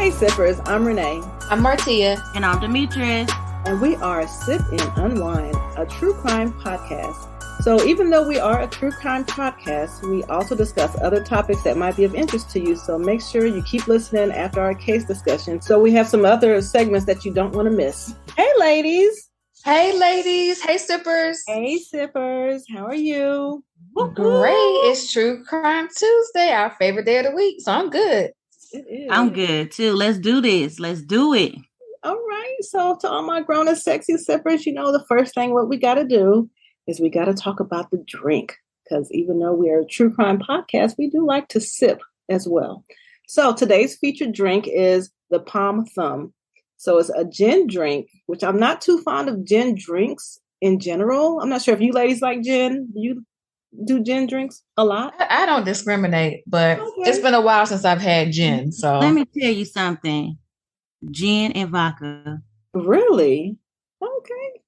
Hey Sippers, I'm Renee. I'm Martia. And I'm Demetrius. And we are Sip and UnWINE, a true crime podcast. So even though we are a true crime podcast, we also discuss other topics that might be of interest to you. So make sure you keep listening after our case discussion. So we have some other segments that you don't want to miss. Hey ladies. Hey ladies. Hey Sippers. Hey Sippers. How are you? Great. It's True Crime Tuesday, our favorite day of the week. So I'm good. It is. I'm good too. Let's do this. Let's do it. All right. So to all my grown and sexy sippers, you know, the first thing what we got to do is we got to talk about the drink. Because even though we are a true crime podcast, we do like to sip as well. So today's featured drink is the Palm Thumb. So it's a gin drink, which I'm not too fond of gin drinks in general. I'm not sure if you ladies like gin. You do gin drinks a lot? I don't discriminate, but It's been a while since I've had gin. So let me tell you something. Gin and vodka. Really? Okay.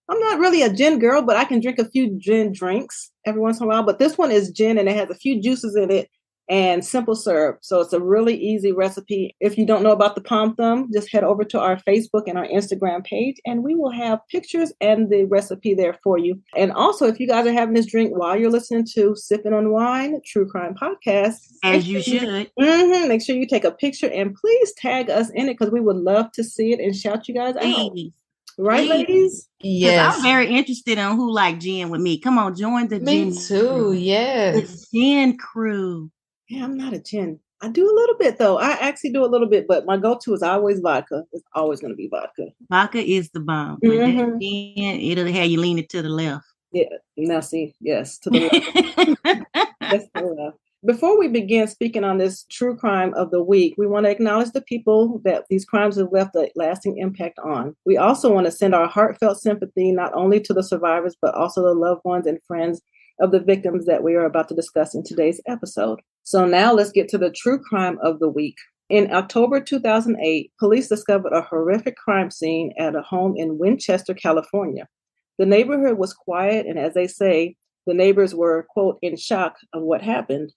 I'm not really a gin girl, but I can drink a few gin drinks every once in a while. But this one is gin and it has a few juices in it and simple syrup. So it's a really easy recipe. If you don't know about the Palm Thumb, just head over to our Facebook and our Instagram page and we will have pictures and the recipe there for you. And also, if you guys are having this drink while you're listening to Sipping on Wine, True Crime Podcast. As you should. Make sure you take a picture and please tag us in it because we would love to see it and shout you guys out. Right, ladies? Yes. I'm very interested in who like gin with me. Come on, join the gin. Me too, yes. The gin crew. Yeah, I'm not a gin. I do a little bit, though. I actually do a little bit, but my go-to is always vodka. It's always going to be vodka. Vodka is the bomb. Mm-hmm. Gin, it'll have you leaning to the left. Yeah, now see, yes, to the left. Yes, to the left. Before we begin speaking on this true crime of the week, we want to acknowledge the people that these crimes have left a lasting impact on. We also want to send our heartfelt sympathy not only to the survivors, but also the loved ones and friends of the victims that we are about to discuss in today's episode. So now let's get to the true crime of the week. In October 2008, police discovered a horrific crime scene at a home in Winchester, California. The neighborhood was quiet, and as they say, the neighbors were, quote, in shock of what happened.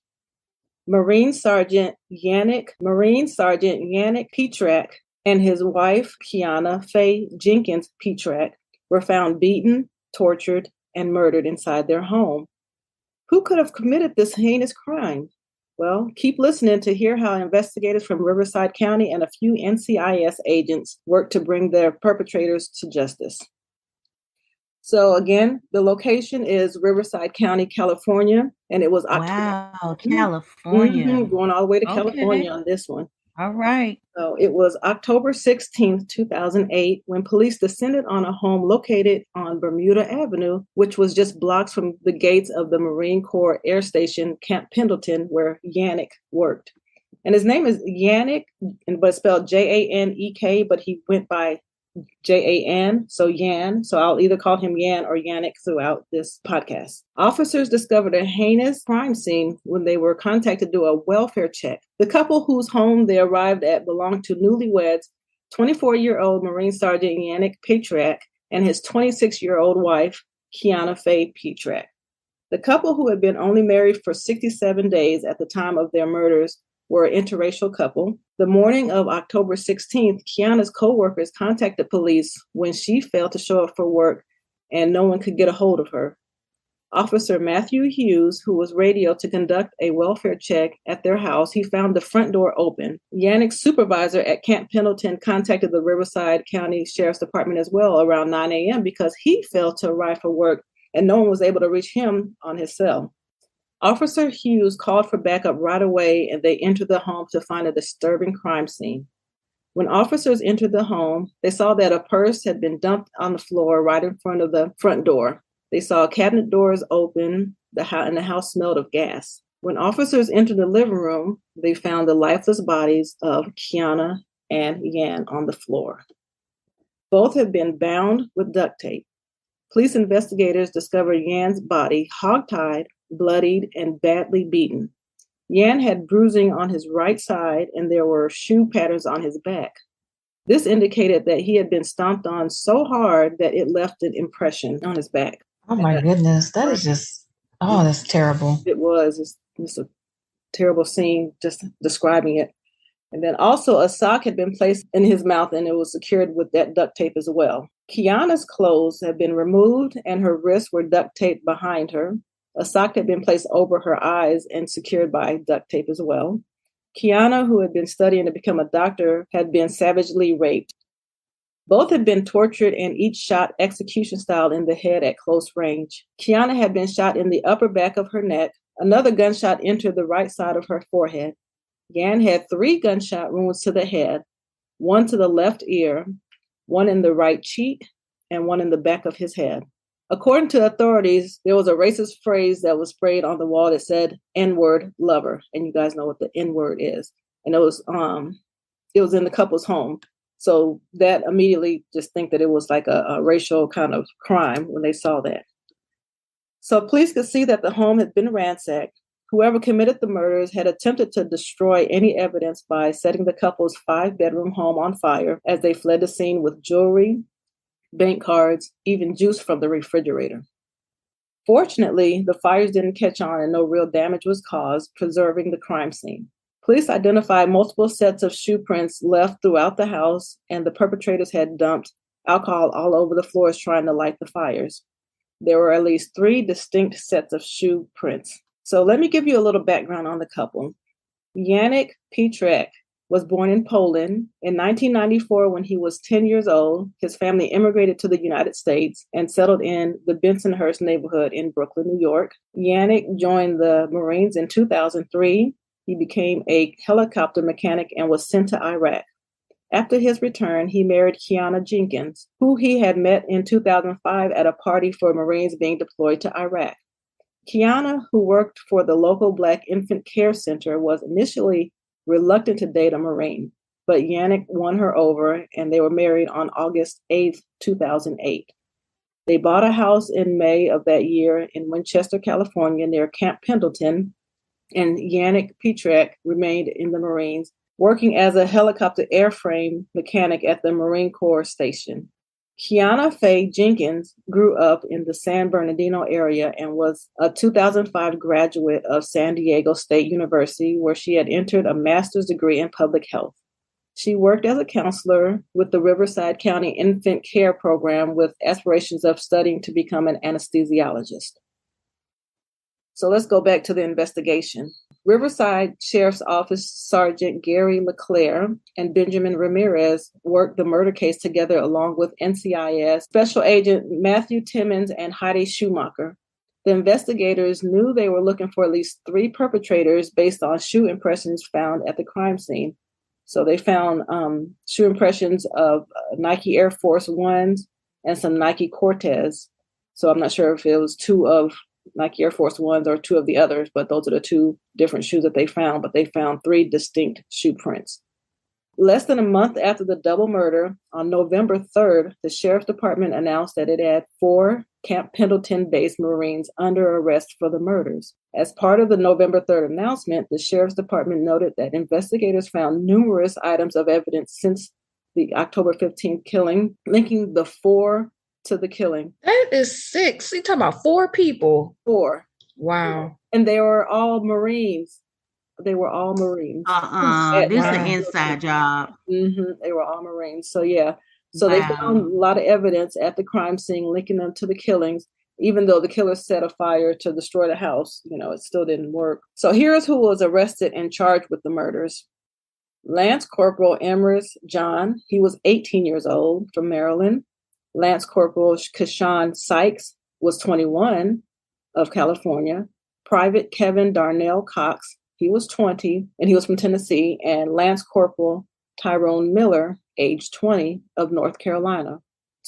Marine Sergeant Janek Pietrzak and his wife, Quiana Jenkins-Pietrzak, were found beaten, tortured, and murdered inside their home. Who could have committed this heinous crime? Well, keep listening to hear how investigators from Riverside County and a few NCIS agents worked to bring their perpetrators to justice. So again, the location is Riverside County, California, and it was October. California. Going all the way to California on this one. All right. So it was October 16th, 2008, when police descended on a home located on Bermuda Avenue, which was just blocks from the gates of the Marine Corps Air Station, Camp Pendleton, where Janek worked. And his name is Janek, but it's spelled Janek, but he went by Jan, so Jan. So I'll either call him Jan or Janek throughout this podcast. Officers discovered a heinous crime scene when they were contacted to do a welfare check. The couple whose home they arrived at belonged to newlyweds, 24-year-old Marine Sergeant Janek Pietrzak and his 26-year-old wife, Quiana Pietrzak. The couple, who had been only married for 67 days at the time of their murders, were an interracial couple. The morning of October 16th, Quiana's co-workers contacted police when she failed to show up for work and no one could get a hold of her. Officer Matthew Hughes, who was radioed to conduct a welfare check at their house, he found the front door open. Janek's supervisor at Camp Pendleton contacted the Riverside County Sheriff's Department as well around 9 a.m. because he failed to arrive for work and no one was able to reach him on his cell. Officer Hughes called for backup right away, and they entered the home to find a disturbing crime scene. When officers entered the home, they saw that a purse had been dumped on the floor right in front of the front door. They saw cabinet doors open, and the house smelled of gas. When officers entered the living room, they found the lifeless bodies of Quiana and Jan on the floor. Both had been bound with duct tape. Police investigators discovered Jan's body hogtied, bloodied, and badly beaten. Jan had bruising on his right side, and there were shoe patterns on his back. This indicated that he had been stomped on so hard that it left an impression on his back. Oh my goodness, that is just, that's terrible. It was. It's a terrible scene, just describing it. And then also a sock had been placed in his mouth and it was secured with that duct tape as well. Quiana's clothes had been removed and her wrists were duct taped behind her. A sock had been placed over her eyes and secured by duct tape as well. Quiana, who had been studying to become a doctor, had been savagely raped. Both had been tortured and each shot execution style in the head at close range. Quiana had been shot in the upper back of her neck. Another gunshot entered the right side of her forehead. Jan had 3 gunshot wounds to the head, 1 to the left ear, 1 in the right cheek, and 1 in the back of his head. According to authorities, there was a racist phrase that was sprayed on the wall that said N-word lover. And you guys know what the N-word is. And it was in the couple's home. So that immediately just think that it was like a racial kind of crime when they saw that. So police could see that the home had been ransacked. Whoever committed the murders had attempted to destroy any evidence by setting the couple's 5-bedroom home on fire as they fled the scene with jewelry, bank cards, even juice from the refrigerator. Fortunately, the fires didn't catch on and no real damage was caused, preserving the crime scene. Police identified multiple sets of shoe prints left throughout the house, and the perpetrators had dumped alcohol all over the floors trying to light the fires. There were at least 3 distinct sets of shoe prints. So let me give you a little background on the couple. Janek Pietrzak was born in Poland. In 1994, when he was 10 years old, his family immigrated to the United States and settled in the Bensonhurst neighborhood in Brooklyn, New York. Janek joined the Marines in 2003. He became a helicopter mechanic and was sent to Iraq. After his return, he married Quiana Jenkins, who he had met in 2005 at a party for Marines being deployed to Iraq. Quiana, who worked for the local Black Infant Care Center, was initially reluctant to date a Marine, but Janek won her over and they were married on August 8, 2008. They bought a house in May of that year in Winchester, California, near Camp Pendleton, and Janek Pietrzak remained in the Marines, working as a helicopter airframe mechanic at the Marine Corps station. Quiana Faye Jenkins grew up in the San Bernardino area and was a 2005 graduate of San Diego State University, where she had entered a master's degree in public health. She worked as a counselor with the Riverside County Infant Care Program with aspirations of studying to become an anesthesiologist. So let's go back to the investigation. Riverside Sheriff's Office Sergeant Gary LeClaire and Benjamin Ramirez worked the murder case together along with NCIS Special Agent Matthew Timmons and Heidi Schumacher. The investigators knew they were looking for at least 3 perpetrators based on shoe impressions found at the crime scene. So they found shoe impressions of Nike Air Force Ones and some Nike Cortez. So I'm not sure if it was 2 of Nike Air Force Ones or 2 of the others, but those are the 2 different shoes that they found, but they found 3 distinct shoe prints. Less than a month after the double murder, on November 3rd, the Sheriff's Department announced that it had 4 Camp Pendleton-based Marines under arrest for the murders. As part of the November 3rd announcement, the Sheriff's Department noted that investigators found numerous items of evidence since the October 15th killing, linking the 4 to the killing. That is 6. You're talking about 4 people. 4. Wow. And they were all Marines. They were all Marines. This is an inside job. They were all Marines. So yeah. So they found a lot of evidence at the crime scene linking them to the killings. Even though the killer set a fire to destroy the house, it still didn't work. So here's who was arrested and charged with the murders. Lance Corporal Emrys John. He was 18 years old, from Maryland. Lance Corporal Kashawn Sykes was 21, of California. Private Kevin Darnell Cox, he was 20, and he was from Tennessee. And Lance Corporal Tyrone Miller, age 20, of North Carolina.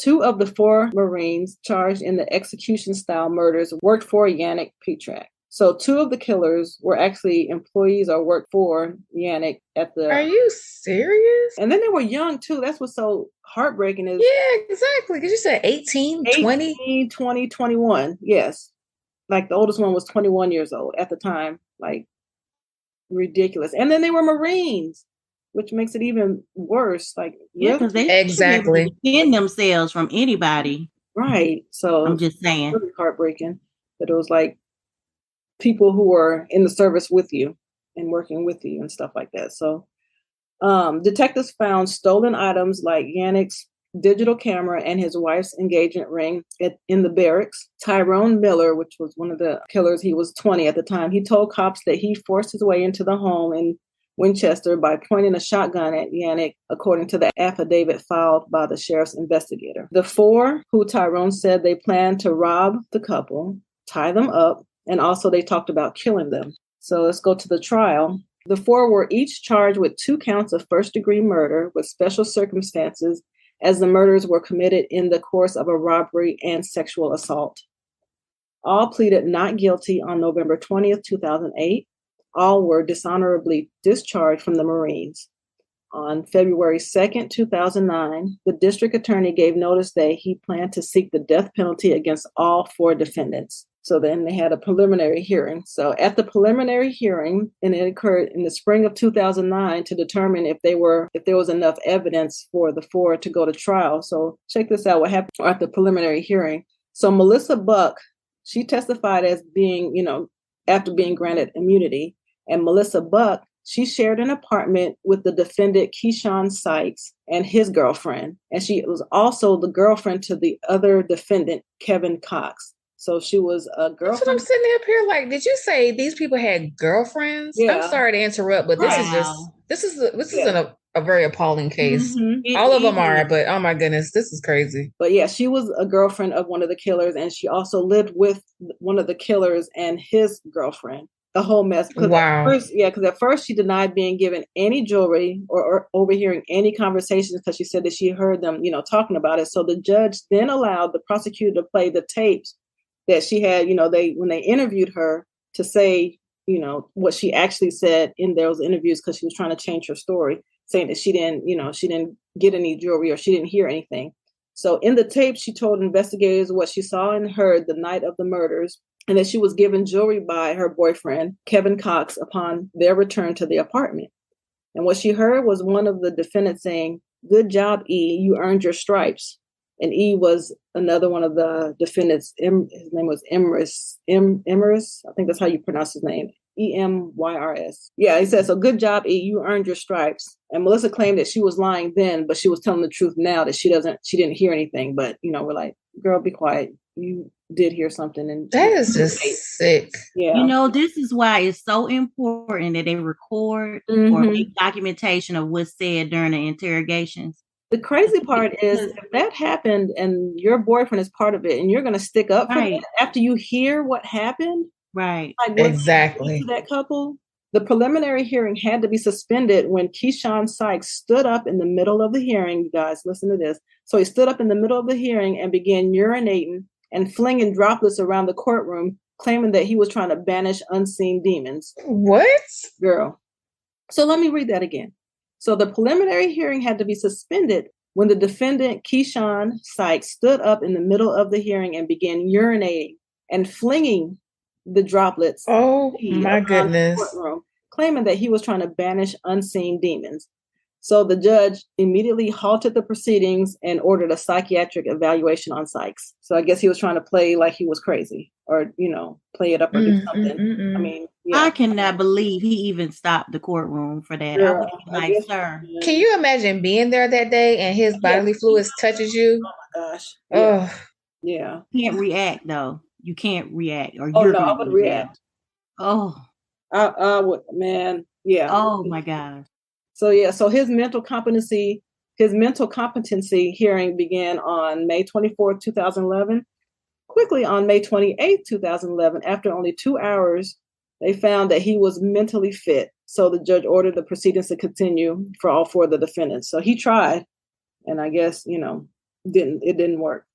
2 of the 4 Marines charged in the execution-style murders worked for Janek Pietrzak. So 2 of the killers were actually employees or worked for Janek at the... Are you serious? And then they were young, too. That's what's so heartbreaking is... Yeah, exactly. Because you said 18, 20? 18, 20, 21. Yes. Like the oldest one was 21 years old at the time. Like, ridiculous. And then they were Marines, which makes it even worse. Like, yeah, because they exactly defend themselves from anybody. Right. So I'm just saying. Really heartbreaking that it was like people who were in the service with you and working with you and stuff like that. So Detectives found stolen items like Janek's digital camera and his wife's engagement ring in the barracks. Tyrone Miller, which was one of the killers, he was 20 at the time, he told cops that he forced his way into the home in Winchester by pointing a shotgun at Janek, according to the affidavit filed by the sheriff's investigator. The four, who Tyrone said they planned to rob the couple, tie them up, and also they talked about killing them. So let's go to the trial. The four were each charged with 2 counts of first-degree murder with special circumstances, as the murders were committed in the course of a robbery and sexual assault. All pleaded not guilty on November 20th, 2008. All were dishonorably discharged from the Marines. On February 2nd, 2009, the district attorney gave notice that he planned to seek the death penalty against all 4 defendants. So then they had a preliminary hearing. So at the preliminary hearing, and it occurred in the spring of 2009 to determine if there was enough evidence for the 4 to go to trial. So check this out, what happened at the preliminary hearing. So Melissa Buck, she testified as being, after being granted immunity. And Melissa Buck, she shared an apartment with the defendant Keyshawn Sykes and his girlfriend. And she was also the girlfriend to the other defendant, Kevin Cox. So she was a girlfriend. That's what I'm sitting up here like, did you say these people had girlfriends? Yeah. I'm sorry to interrupt, but this is a very appalling case. Mm-hmm. All of them are, but oh my goodness, this is crazy. But yeah, she was a girlfriend of one of the killers, and she also lived with one of the killers and his girlfriend. The whole mess. Wow. Because at first she denied being given any jewelry or overhearing any conversations because she said that she heard them, talking about it. So the judge then allowed the prosecutor to play the tapes that she had, when they interviewed her, to say, what she actually said in those interviews, because she was trying to change her story, saying that she didn't get any jewelry or she didn't hear anything. So in the tape, she told investigators what she saw and heard the night of the murders, and that she was given jewelry by her boyfriend, Kevin Cox, upon their return to the apartment. And what she heard was one of the defendants saying, "Good job, E, you earned your stripes." And E was another one of the defendants. His name was Emrys. I think that's how you pronounce his name. Emyrs. Yeah, he said, "So good job, E, you earned your stripes." And Melissa claimed that she was lying then, but she was telling the truth now that she didn't hear anything. But, we're like, girl, be quiet. You did hear something. And that is just sick. Yeah. This is why it's so important that they record or make documentation of what's said during the interrogations. The crazy part is if that happened and your boyfriend is part of it and you're going to stick up for that after you hear what happened. Right. Like exactly. To that couple. The preliminary hearing had to be suspended when Keyshawn Sykes stood up in the middle of the hearing. You guys, listen to this. So he stood up in the middle of the hearing and began urinating and flinging droplets around the courtroom, claiming that he was trying to banish unseen demons. What? Girl. So let me read that again. So the preliminary hearing had to be suspended when the defendant, Keyshawn Sykes, stood up in the middle of the hearing and began urinating and flinging the droplets. Oh my goodness. Courtroom, claiming that he was trying to banish unseen demons. So the judge immediately halted the proceedings and ordered a psychiatric evaluation on Sykes. So I guess he was trying to play like he was crazy or, play it up or do something. I mean, yeah. I cannot believe he even stopped the courtroom for that. Girl, I would be like, sir. Can you imagine being there that day and his bodily fluids touches you? Oh my gosh. Yeah. Yeah. You can't react though. You can't react or I you're would react. Oh. I would, man. Yeah. Oh my gosh. So his mental competency hearing began on May 24th, 2011. Quickly on May 28th, 2011, after only 2 hours, they found that he was mentally fit. So the judge ordered the proceedings to continue for all 4 of the defendants. So he tried, and I guess, it didn't work.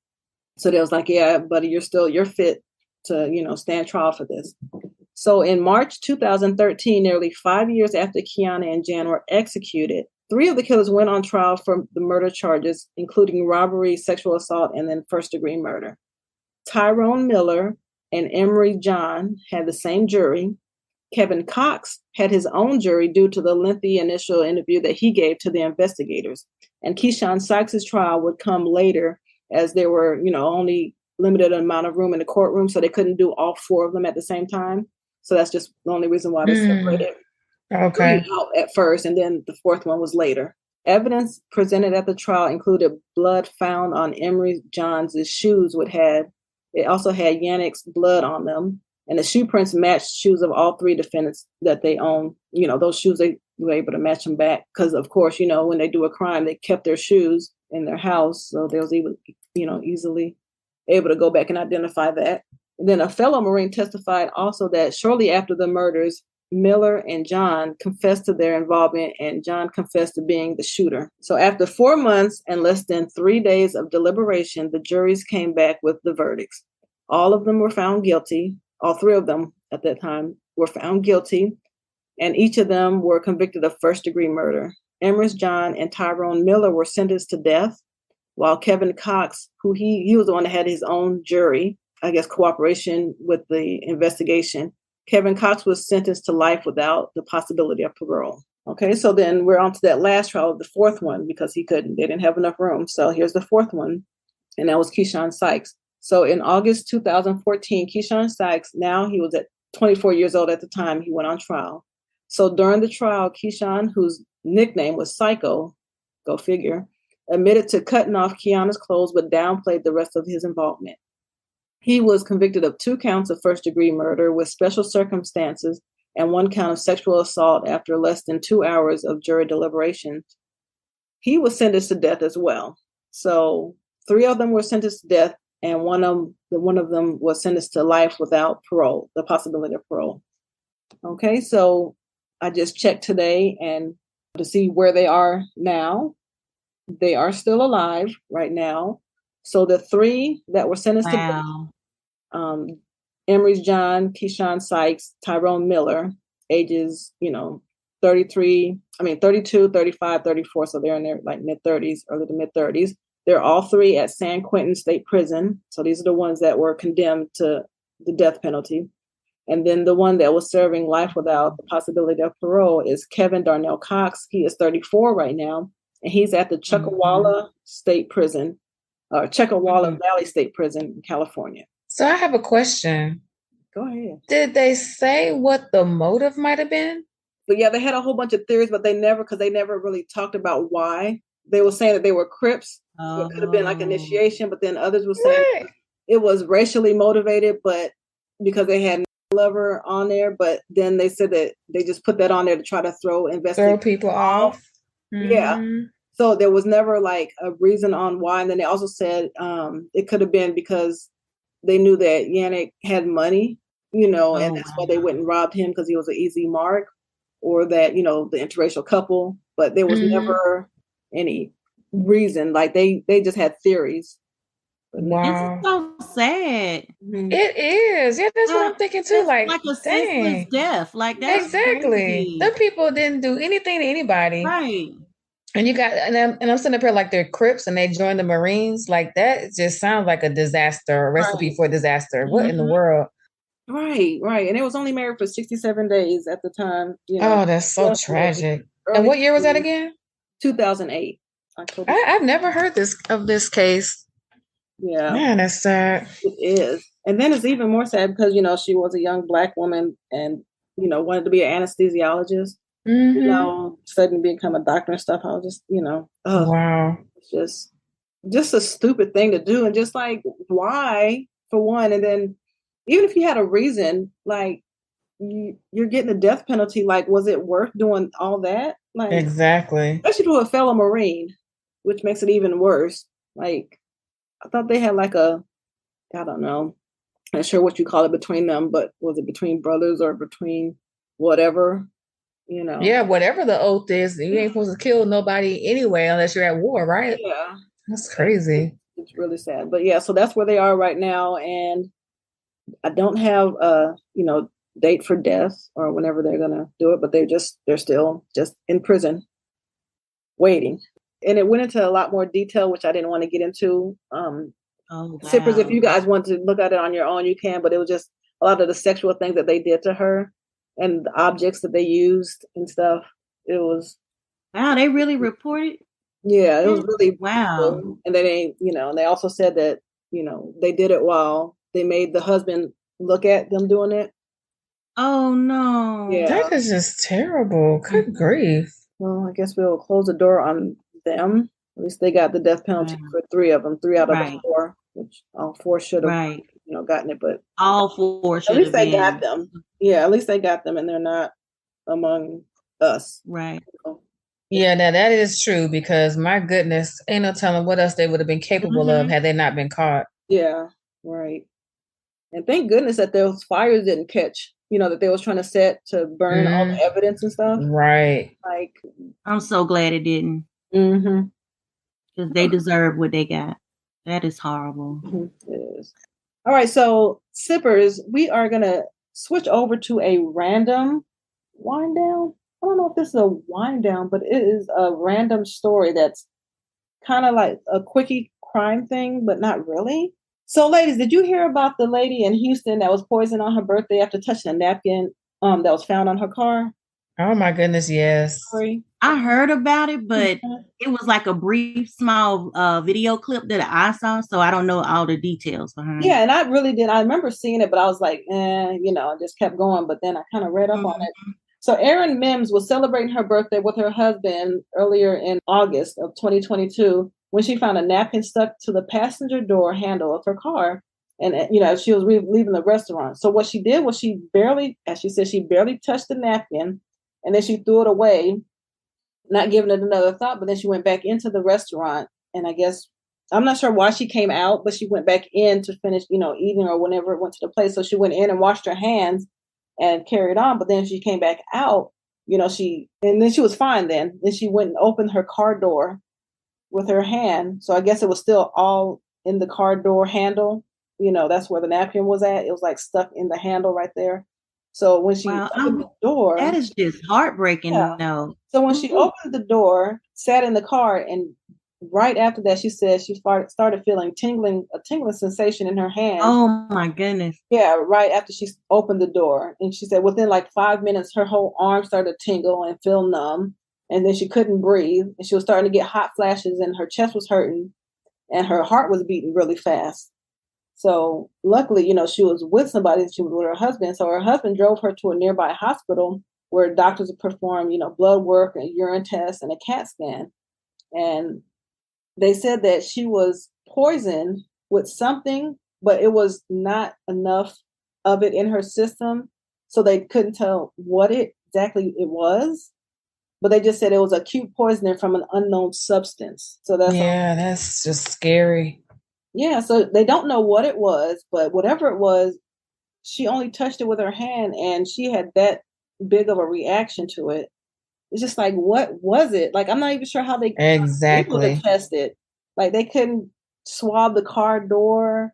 So they was like, yeah, buddy, you're fit to, stand trial for this. So in March 2013, nearly 5 years after Quiana and Jan were executed, 3 of the killers went on trial for the murder charges, including robbery, sexual assault, and then first-degree murder. Tyrone Miller and Emery John had the same jury. Kevin Cox had his own jury due to the lengthy initial interview that he gave to the investigators. And Keyshawn Sykes' trial would come later as there were, only limited amount of room in the courtroom, so they couldn't do all 4 of them at the same time. So that's just the only reason why they separated. Okay. Out at first, and then the fourth one was later. Evidence presented at the trial included blood found on Emery Johns' shoes. It also had Janek's blood on them, and the shoe prints matched shoes of all three defendants that they owned. Those shoes, they were able to match them back because, of course, when they do a crime, they kept their shoes in their house, so they was even, easily able to go back and identify that. And then a fellow Marine testified also that shortly after the murders, Miller and John confessed to their involvement, and John confessed to being the shooter. So after 4 months and less than 3 days of deliberation, the juries came back with the verdicts. All of them were found guilty. All three of them at that time were found guilty, and each of them were convicted of first-degree murder. Emerson John and Tyrone Miller were sentenced to death, while Kevin Cox, who he was the one that had his own jury, I guess cooperation with the investigation, Kevin Cox was sentenced to life without the possibility of parole. Okay, so then we're on to that last trial, the fourth one, because they didn't have enough room. So here's the fourth one, and that was Keyshawn Sykes. So in August 2014, Keyshawn Sykes, now he was at 24 years old at the time, he went on trial. So during the trial, Keyshawn, whose nickname was Psycho, go figure, admitted to cutting off Quiana's clothes, but downplayed the rest of his involvement. He was convicted of 2 counts of first-degree murder with special circumstances and 1 count of sexual assault after less than 2 hours of jury deliberations. He was sentenced to death as well. So 3 of them were sentenced to death, and one of them was sentenced to life without parole, the possibility of parole. Okay, so I just checked today and to see where they are now. They are still alive right now. So the 3 that were sentenced to death, Emery John, Keyshawn Sykes, Tyrone Miller, ages, 32, 35, 34. So they're in their mid-30s, early to mid-30s. They're all 3 at San Quentin State Prison. So these are the ones that were condemned to the death penalty. And then the one that was serving life without the possibility of parole is Kevin Darnell Cox. He is 34 right now, and he's at the Chuckawalla State Prison, or Chuckawalla Valley State Prison in California. So I have a question. Go ahead. Did they say what the motive might have been? But yeah, they had a whole bunch of theories, but they never really talked about why. They were saying that they were Crips. So it could have been like initiation, but then others were saying it was racially motivated, but because they had lover on there, but then they said that they just put that on there to try to throw people off. Mm-hmm. Yeah. So there was never like a reason on why. And then they also said it could have been because they knew that Janek had money, and that's why they went and robbed him because he was an easy mark, or that, the interracial couple, but there was never any reason. Like they just had theories. Wow. It's so sad. It is. Yeah, that's what I'm thinking too. Like a senseless death. Like that's exactly. Crazy. The people didn't do anything to anybody. Right. And you got, and I'm sitting up here like they're Crips and they joined the Marines. Like that just sounds like a disaster, a recipe for a disaster. What in the world? Right. And it was only married for 67 days at the time. Oh, that's so tragic. And what year was that again? 2008. October. I've never heard of this case. Yeah. Man, that's sad. It is. And then it's even more sad because, she was a young Black woman and, wanted to be an anesthesiologist. Studying to become a doctor and stuff. I was just, wow. It's just a stupid thing to do. And just like, why, for one? And then even if you had a reason, like you're getting the death penalty, like, was it worth doing all that? Like, exactly. Especially to a fellow Marine, which makes it even worse. Like, I thought they had like I don't know, I'm not sure what you call it between them, but was it between brothers or between whatever, Yeah, whatever the oath is, you ain't supposed to kill nobody anyway unless you're at war, right? Yeah. That's crazy. It's really sad. But yeah, so that's where they are right now. And I don't have a, date for death or whenever they're going to do it, but they're still just in prison waiting. And it went into a lot more detail, which I didn't want to get into. Sippers, if you guys want to look at it on your own, you can, but it was just a lot of the sexual things that they did to her and the objects that they used and stuff. It was. Wow, they really reported? Yeah, it was really. Wow. Cool. And then they also said that, they did it while they made the husband look at them doing it. Oh no. Yeah. That is just terrible. Good grief. Well, I guess we'll close the door on them. At least they got the death penalty for 3 of them, 3 out of the 4, which all 4 should have, gotten it. But all 4 should at least have they been. got them. Yeah, at least they got them, and they're not among us. Right. Yeah, now that is true because my goodness, ain't no telling what else they would have been capable of had they not been caught. Yeah, right. And thank goodness that those fires didn't catch, that they was trying to set to burn all the evidence and stuff. Right. Like, I'm so glad it didn't. Because they deserve what they got. That is horrible. It is. All right, so sippers, we are going to switch over to a random wind down. I don't know if this is a wind down, but it is a random story that's kind of like a quickie crime thing, but not really. So, ladies, did you hear about the lady in Houston that was poisoned on her birthday after touching a napkin that was found on her car? Oh my goodness, yes. Sorry. I heard about it, but it was like a brief, small video clip that I saw, so I don't know all the details behind it. Yeah, and I really did. I remember seeing it, but I was like, I just kept going. But then I kind of read up on it. So Erin Mims was celebrating her birthday with her husband earlier in August of 2022 when she found a napkin stuck to the passenger door handle of her car. And, she was leaving the restaurant. So what she did was she barely touched the napkin, and then she threw it away, not giving it another thought. But then she went back into the restaurant, and I guess, I'm not sure why she came out, but she went back in to finish, eating or whenever it went to the place. So she went in and washed her hands and carried on. But then she came back out, and then she was fine then. Then she went and opened her car door with her hand. So I guess it was still all in the car door handle. That's where the napkin was at. It was like stuck in the handle right there. So when she opened the door. That is just heartbreaking, though. So when she opened the door, sat in the car, and right after that, she said she started feeling a tingling sensation in her hand. Oh my goodness. Yeah, right after she opened the door. And she said within like 5 minutes, her whole arm started to tingle and feel numb. And then she couldn't breathe. And she was starting to get hot flashes, and her chest was hurting, and her heart was beating really fast. So luckily, she was with somebody. She was with her husband. So her husband drove her to a nearby hospital where doctors would perform, blood work and urine tests and a CAT scan. And they said that she was poisoned with something, but it was not enough of it in her system. So they couldn't tell what exactly it was. But they just said it was acute poisoning from an unknown substance. So that's just scary. Yeah, so they don't know what it was, but whatever it was, she only touched it with her hand, and she had that big of a reaction to it. It's just like, what was it? Like, I'm not even sure how they were able to test it. Like, they couldn't swab the car door.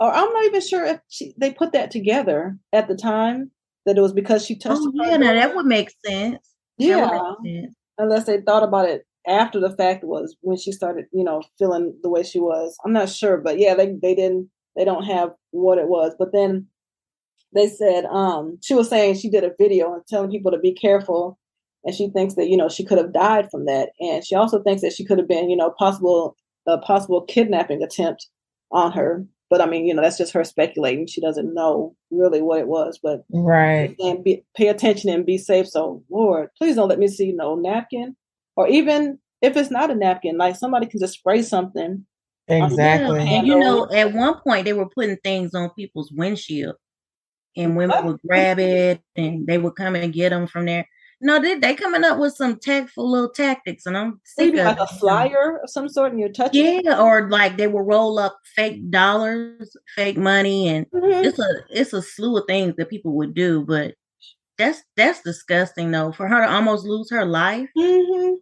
Or I'm not even sure if they put that together at the time, that it was because she touched the car door. No, that would make sense. Yeah, unless they thought about it after the fact, was when she started, feeling the way she was. I'm not sure, but yeah, they don't have what it was. But then they said, she was saying she did a video and telling people to be careful. And she thinks that, she could have died from that. And she also thinks that she could have been, a possible kidnapping attempt on her. But I mean, that's just her speculating. She doesn't know really what it was, but and pay attention and be safe. So Lord, please don't let me see no napkin, or even if it's not a napkin, like somebody can just spray something. Exactly. And at one point they were putting things on people's windshield, and women would grab it and they would come and get them from there. No, they coming up with some tactful little tactics, and I'm sick of like a flyer of some sort, and you're touching it. Yeah, or like they will roll up fake dollars, fake money, and it's a slew of things that people would do. But that's disgusting, though, for her to almost lose her life. Oh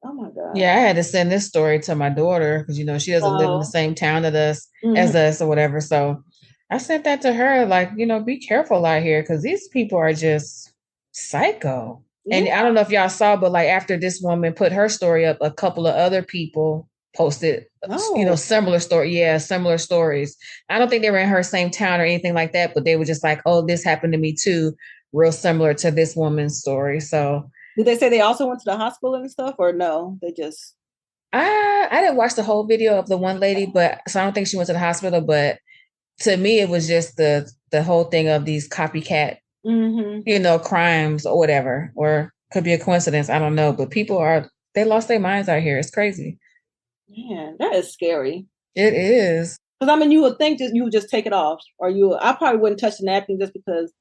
my God. Yeah, I had to send this story to my daughter because she doesn't live in the same town as us or whatever. So I sent that to her, like, be careful out here because these people are just psycho. Yeah. And I don't know if y'all saw, but like after this woman put her story up, a couple of other people posted, similar story. Yeah, similar stories. I don't think they were in her same town or anything like that, but they were just like, oh, this happened to me too. Real similar to this woman's story. So did they say they also went to the hospital and stuff, or no? They just I didn't watch the whole video of the one lady, but so I don't think she went to the hospital, but to me, it was just the whole thing of these copycat, crimes or whatever, or could be a coincidence. I don't know, but they lost their minds out here. It's crazy. Man, that is scary. It is. Because I mean, you would think you would just take it off, or I probably wouldn't touch the napkin just because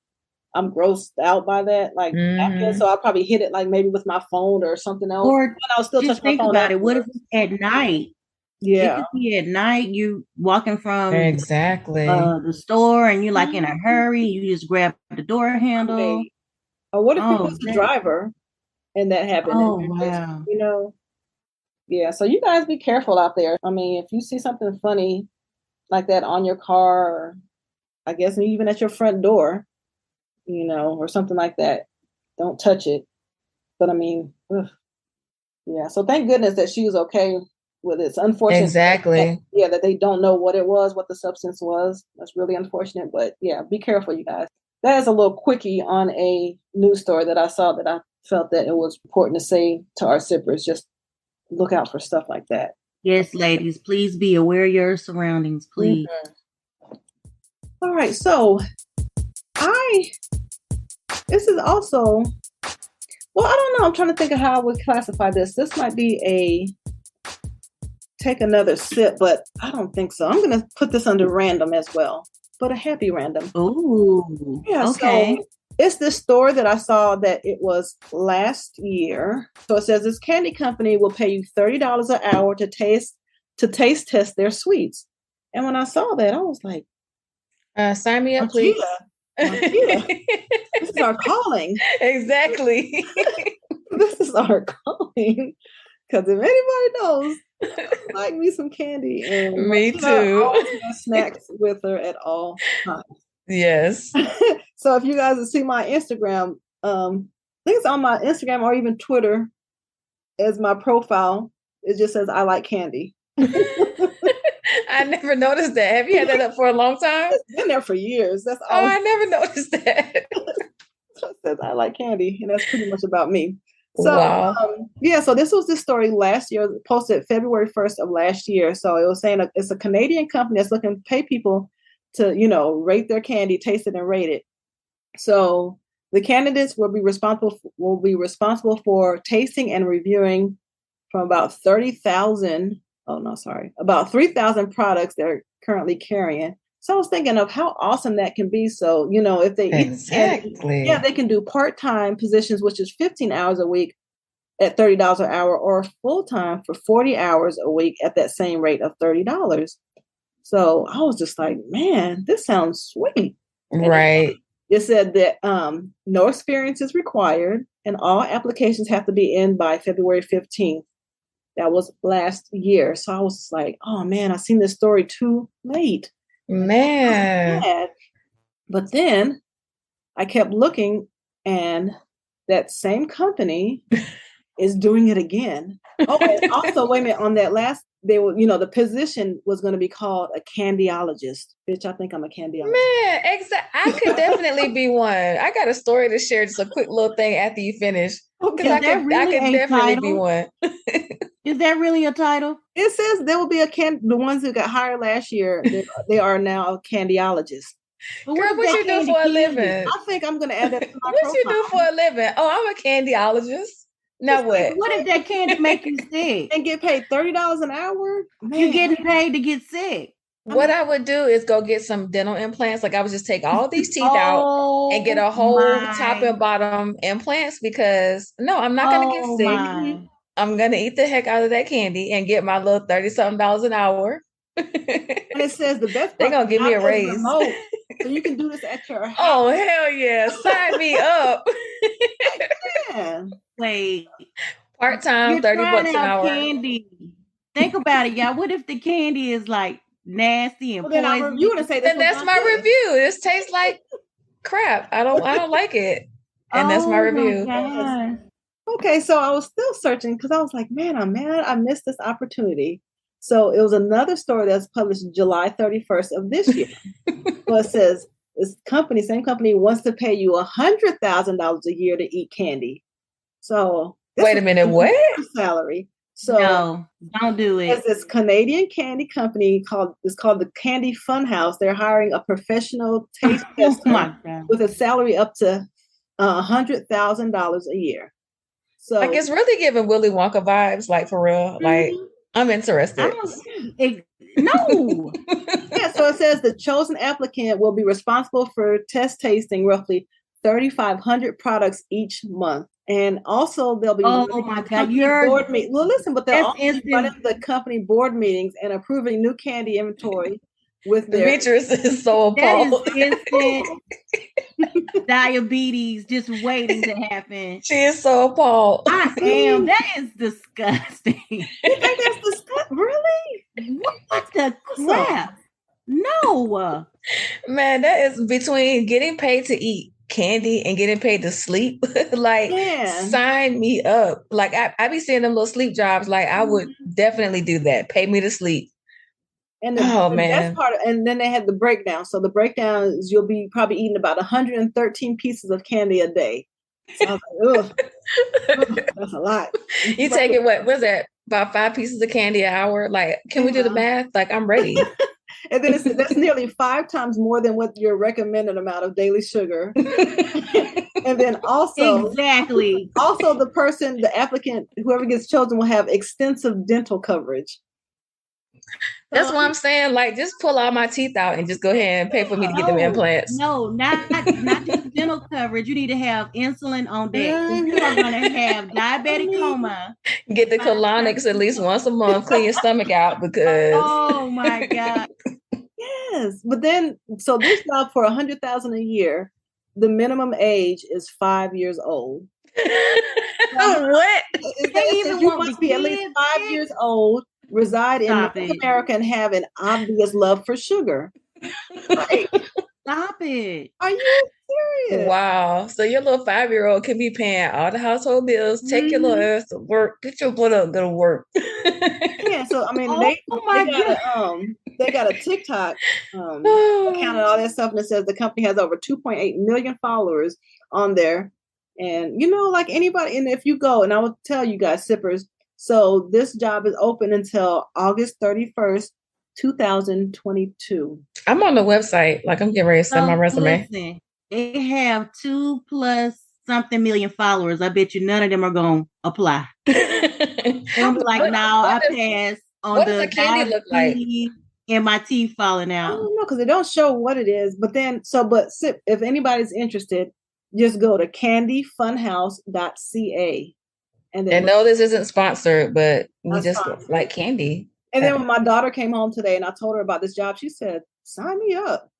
I'm grossed out by that. Like, napkin, so I probably hit it like maybe with my phone or something else. Or I'll still just think about it. What if it's at night? Yeah, it could be at night. You walking from the store, and you're like in a hurry. You just grab the door handle. Or what if it was the driver, and that happened? Oh wow! Yeah. So you guys be careful out there. I mean, if you see something funny like that on your car, or I guess even at your front door, or something like that, don't touch it. But I mean, yeah. So thank goodness that she was okay with it. It's unfortunate. Exactly. That they don't know what it was, what the substance was. That's really unfortunate. But yeah, be careful, you guys. That is a little quickie on a news story that I saw that I felt that it was important to say to our sippers. Just look out for stuff like that. Yes, ladies, please be aware of your surroundings, please. All right, so this is also, well, I don't know. I'm trying to think of how I would classify this. This might be take another sip, but I don't think so. I'm going to put this under random as well, but a happy random. Ooh, yeah. Okay. So it's this story that I saw that it was last year. So it says this candy company will pay you $30 an hour to taste test their sweets. And when I saw that, I was like, sign me up, please. This is our calling. Exactly. This is our calling. Because if anybody knows, I like me some candy. And me too. Always have snacks with her at all times. Yes. So if you guys will see my Instagram, I think it's on my Instagram or even Twitter as my profile. It just says I like candy. I never noticed that. Have you had that up for a long time? It's been there for years. That's all. I never noticed that. So it says I like candy, and that's pretty much about me. So wow. So this was the story last year, posted February 1st of last year. So it was saying it's a Canadian company that's looking to pay people to, rate their candy, taste it, and rate it. So the candidates will be responsible for tasting and reviewing from about 3,000 products they're currently carrying. So I was thinking of how awesome that can be. So, if they they can do part-time positions, which is 15 hours a week at $30 an hour, or full-time for 40 hours a week at that same rate of $30. So I was just like, man, this sounds sweet. Right. It said that no experience is required and all applications have to be in by February 15th. That was last year. So I was like, oh man, I seen this story too late. Man. But then I kept looking, and that same company is doing it again. Oh, and also, wait a minute, on that last, the position was going to be called a candyologist. Bitch, I think I'm a candyologist. Man, I could definitely be one. I got a story to share, just a quick little thing after you finish. Because I could definitely be one. Is that really a title? It says there will be the ones who got hired last year, they are now candyologists. Girl, what you do for a living? I think I'm going to add that to my What profile. you do for a living? Oh, I'm a candyologist. Now what? What if that candy make you sick? And get paid $30 an hour? Man. You getting paid to get sick. What I would do is go get some dental implants. Like I would just take all these teeth out and get a whole top and bottom implants, because I'm not going to get sick. I'm going to eat the heck out of that candy and get my little $30-something an hour. And it says the best part, they're going to give me a raise. So you can do this at your house. Oh, hell yeah. Sign me up. Yeah. Wait. Part-time, $30 an hour. Candy. Think about it, y'all. What if the candy is like nasty and poison? You want to say then that's my review. This tastes like crap. I don't like it. And that's my review. Okay, so I was still searching because I was like, man, I'm mad I missed this opportunity. So it was another story that was published July 31st of this year. So it says same company wants to pay you $100,000 a year to eat candy. So wait a minute, what? Salary. So no, don't do it. There's this Canadian candy company called the Candy Funhouse. They're hiring a professional taste tester with a salary up to $100,000 a year. So like it's really giving Willy Wonka vibes, like for real. Like I'm interested. No. Yeah, so it says the chosen applicant will be responsible for test tasting roughly 3,500 products each month. And also they'll be my God, board meeting. Well, listen, but they'll also be running the company board meetings and approving new candy inventory with their Demetrius is so appalled. That is instant diabetes just waiting to happen. She is so appalled. I am. That is disgusting. You think that's disgusting? Really? What the crap? No. Man, that is between getting paid to eat candy and getting paid to sleep. Like, sign me up. Like, I be seeing them little sleep jobs. Like, I would definitely do that. Pay me to sleep. And that's part of, and then they had the breakdown. So the breakdown is you'll be probably eating about 113 pieces of candy a day. So I was like, ugh, that's a lot. You take it, what was that? About 5 pieces of candy an hour? Like, can we do the math? Like, I'm ready. And then that's nearly 5 times more than what your recommended amount of daily sugar. And then also, also the applicant, whoever gets chosen, will have extensive dental coverage. That's what I'm saying. Like, just pull all my teeth out and just go ahead and pay for me to get them implants. No, not just dental coverage. You need to have insulin on deck. You are going to have diabetic coma. Get the colonics at least once a month. Clean your stomach out because. Oh my God. Yes, but then so this job for $100,000 a year, the minimum age is 5 years old. What? You must be at least 5 years old. Reside in North America and have an obvious love for sugar. Like, stop it. Are you serious? Wow. So your little 5-year-old can be paying all the household bills, take your little ass to work, get your butt up, go to work. Yeah, so I mean they got a TikTok account and all that stuff, and it says the company has over 2.8 million followers on there. And like anybody, and if you go, and I will tell you guys, sippers, so this job is open until August 31st, 2022. I'm on the website. Like, I'm getting ready to send my resume. Listen, they have 2+ something million followers. I bet you none of them are going to apply. They'll be like, I pass on what does the candy look like? And my teeth falling out. I don't know, because they don't show what it is. But then, if anybody's interested, just go to candyfunhouse.ca. And no, this isn't sponsored, but we just like candy. And then when my daughter came home today and I told her about this job, she said, sign me up.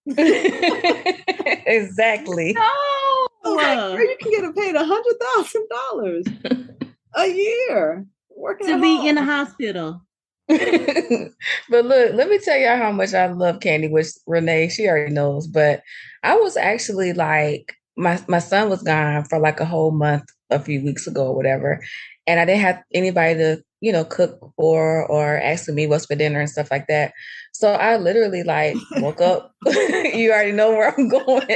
Exactly. No. Like, you can get paid $100,000 a year working to be in the hospital. But look, let me tell y'all how much I love candy, which Renee, she already knows. But I was actually like, my son was gone for like a whole month a few weeks ago or whatever. And I didn't have anybody to, cook for or ask me what's for dinner and stuff like that. So I literally like woke up. You already know where I'm going.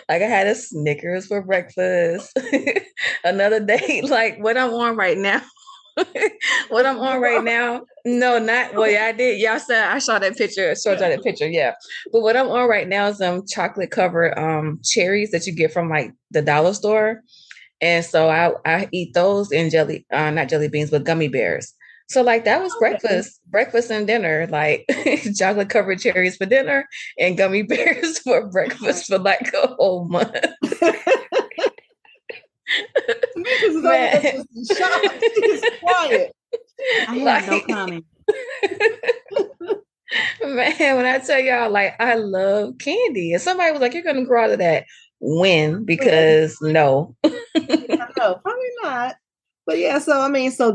Like I had a Snickers for breakfast. Another day, like what I'm on right now. What I'm on right now. No, not well, yeah, I did. Y'all said I saw that picture, showed y'all that picture, yeah. But what I'm on right now is chocolate covered cherries that you get from like the dollar store. And so I eat those in not jelly beans, but gummy bears. So like that was breakfast and dinner, like chocolate covered cherries for dinner and gummy bears for breakfast for like a whole month. Man. She's quiet. I have no comment. Man, when I tell y'all, like I love candy, and somebody was like, "You're gonna grow out of that." When? Because no. No, probably not. But yeah, so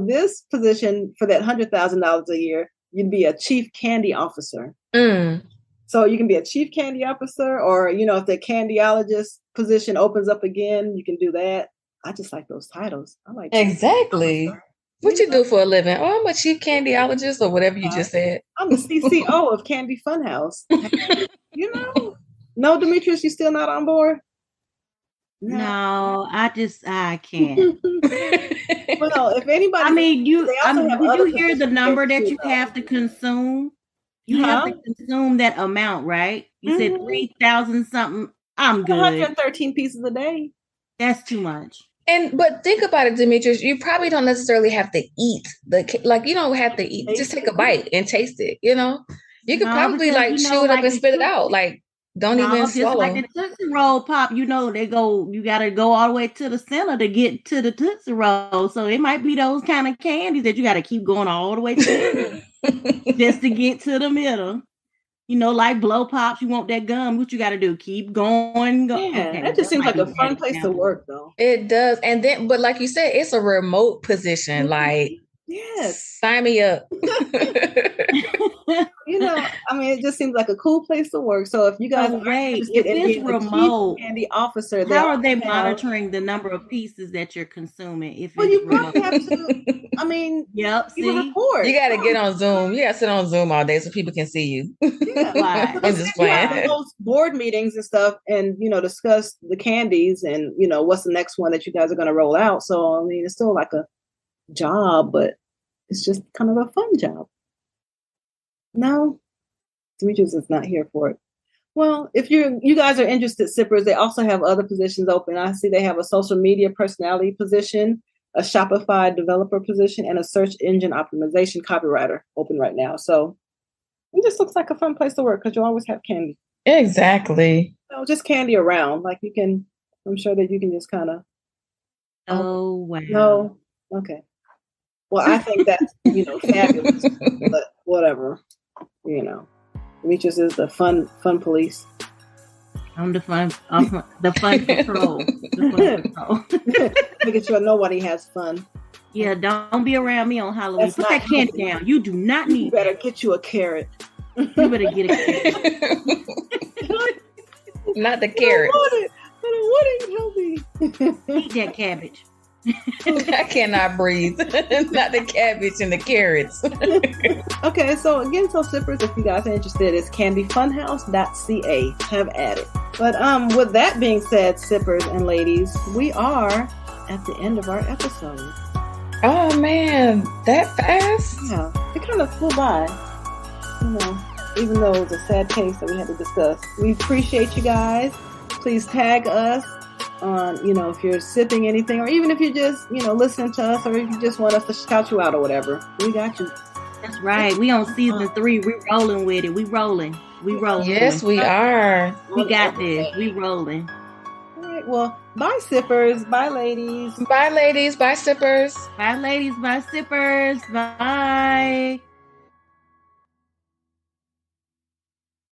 this position for that $100,000 a year, you'd be a chief candy officer. So you can be a chief candy officer, or if the candyologist position opens up again, you can do that. I just like those titles. I like exactly. What you do for a living? Oh, I'm a chief candyologist, or whatever you just said. I'm the CCO of Candy Funhouse. No, Demetrius, you still not on board? No, I can't. Well, if anybody, I mean, did you hear the number that you have to consume? You have to consume that amount, right? You said 3,000 something. I'm good. 113 pieces a day. That's too much. But think about it, Demetrius. You probably don't necessarily have to eat you don't have to eat. Just take a bite and taste it. You know, you could probably chew it up and spit it out. Don't even swallow. Like the Tootsie Roll pop, you got to go all the way to the center to get to the Tootsie Roll. So it might be those kind of candies that you got to keep going all the way to just to get to the middle. Like blow pops, you want that gum. What you got to do? Keep going. Yeah, okay, that just seems like a fun place to work, though. It does. And then, but like you said, it's a remote position. Yes. Sign me up. It just seems like a cool place to work. So if you guys if it's remote, candy officer, how are they monitoring the number of pieces that you're consuming? You probably have to. Yep. Report. You got to get on Zoom. You got to sit on Zoom all day so people can see you. Yeah, I'm just playing. Those board meetings and stuff, and discuss the candies and what's the next one that you guys are going to roll out. So it's still like a job, but it's just kind of a fun job. No, Demetrius is not here for it. Well, if you guys are interested, Sippers, they also have other positions open. I see they have a social media personality position, a Shopify developer position, and a search engine optimization copywriter open right now. So it just looks like a fun place to work because you always have candy. Exactly. Just candy around. I'm sure that you can just kind of. Oh, wow. No. Okay. Well, I think that's, fabulous, but whatever, Demetrius is the fun police. I'm the fun patrol. The fun patrol. Making sure nobody has fun. Yeah, don't be around me on Halloween. Put that candy down. You do not need. You better get you a carrot. You better get a carrot. Not the carrot. I don't want it. Help me. Eat that cabbage. I cannot breathe. Not the cabbage and the carrots. Okay, so again, Sippers, if you guys are interested, it's candyfunhouse.ca. Have at it. But with that being said, Sippers and ladies, we are at the end of our episode. Oh man, that fast? Yeah, it kind of flew by. Even though it was a sad case that we had to discuss. We appreciate you guys. Please tag us on, if you're sipping anything, or even if you just, listening to us, or if you just want us to shout you out or whatever. We got you. That's right. We on season 3. We rolling with it. We rolling. Yes, we are. We got this. We rolling. All right. Well, bye, Sippers. Bye, ladies. Bye, ladies. Bye, Sippers. Bye, ladies. Bye, Sippers. Bye.